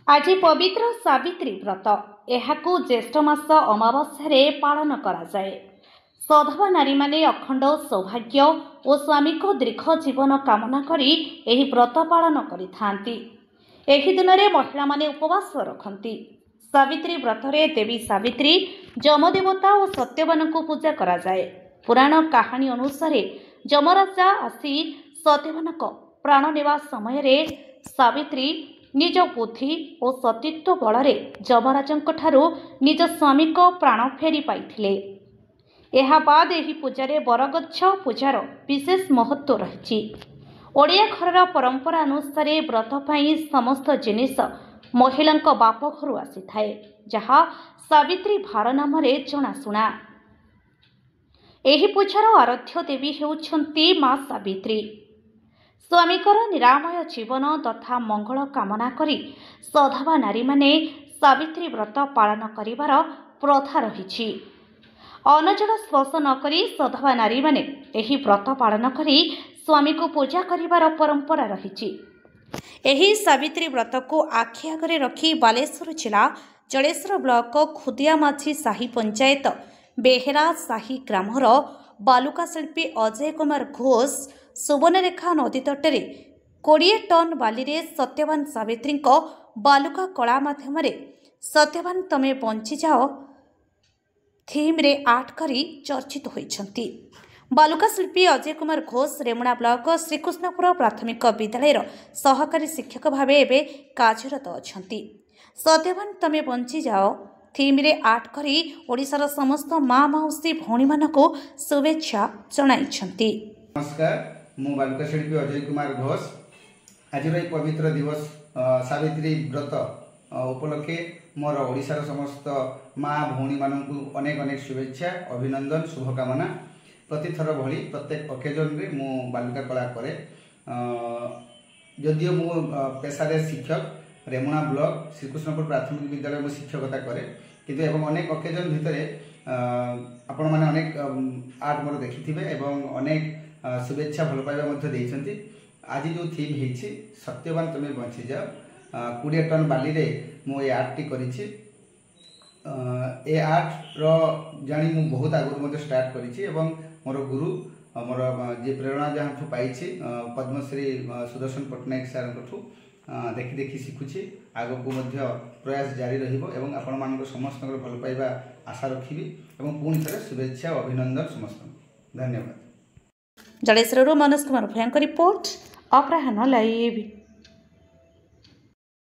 आज पवित्र सावित्री व्रत यहाकू ज्येष्ठ मास अमावास्या पालन कराए। सधवा नारी माने अखंड सौभाग्य और स्वामी को दीर्घ जीवन कामना करी एही व्रत पालन करिथांती। एही दिन में महिला माने उपवास रखती। सावित्री व्रतरे देवी सावित्री जमदेवता और सत्यवान को पूजा कराए। पुराण कहानी अनुसार जमराजा आसी सत्यवान प्राण नेवा समय रे सावित्री निज बुद्धि और सतीत्व बल जमराजंक ठारू निज स्वामी को प्राण फेरी पाइथिले। एहा बाद एही पूजारे बरगछ पूजार विशेष महत्व रही। ओडिया घरर परंपरा अनुसार व्रत पाई समस्त जिनिस महिला बाप घर आसी थाए, जहा सावित्री भार नाम जनाशुना। एही पूजार आराध्य देवी हेउछंती मां सावित्री। स्वामीकर निरामय जीवन तथा मंगल कामना करी सधवा नारी माने सावित्री व्रत पालन करिवार प्रथा रही। अनजन स्पर्श नकरी सधवा नारी माने एही व्रत पालन करी स्वामी को पूजा करिवार परंपरा रही। एही सावित्री व्रत को आखि आगरे रखी बालेश्वर जिला जलेश्वर ब्लॉक खुदियामाझी साही पंचायत बेहेरा साही ग्रामर बालुका शिल्पी अजय कुमार घोष सुवर्णरेखा नदी तटरे 20 टन बाली रे सत्यवान सावित्री बालुका कला माध्यम सत्यवान तमे बंची जाओ थीम रे आर्ट करी चर्चित होइछंती। बालुका शिल्पी अजय कुमार घोष रेमुणा ब्लॉक श्रीकृष्णपुर प्राथमिक विद्यालय सहकारी शिक्षक भाव एवं कार्यरत अछंती। सत्यवान तमे बंची जाओ थीम रे आर्ट करी ओडिशार समस्त माँ मौसी भौणी मानकु शुभेच्छा जणाइछंती। नमस्कार, मु बालुका शिल्पी अजय कुमार घोष। आज पवित्र दिवस सावित्री व्रत उपलक्षे मोर ओडिशार समस्त माँ भौणी मानकु अनेक अनेक शुभेच्छा, अभिनंदन, शुभकामना। प्रतिथर भली प्रत्येक ओकेजन रे मु बालुका कला करे। जदियो मु पेशारे शिक्षक रेमुणा ब्लॉक श्रीकृष्णपुर प्राथमिक विद्यालय में शिक्षकता करे, किंतु एवं अनेक ओकेजन भितर आपण माने अनेक आर्ट मोर देखिथिबे एवं अनेक शुभेच्छा भल पाइबा मध्य देइछंती। आज जो थीम हेछि सत्यवान तमे बंची जाओ 20 टन बाली रे मु ए आर्ट टी करिछि। ए आर्ट रो जानी मु बहुत आगु मध्य स्टार्ट करिछि एवं मोर गुरु मोर जे प्रेरणा जहाँ पाई पद्मश्री सुदर्शन पट्टनायक सार देखि देखि शिखुछि। आगो को मध्य प्रयास जारी रहिबो एवं आपण मानक समस्त भल पाइबा आशा रखिबी एवं पुणी थरे शुभेच्छा अभिनंदन समस्त। धन्यवाद। जलेश्वर मनोज कुमार भयंकर रिपोर्ट अपराह्न लाइव।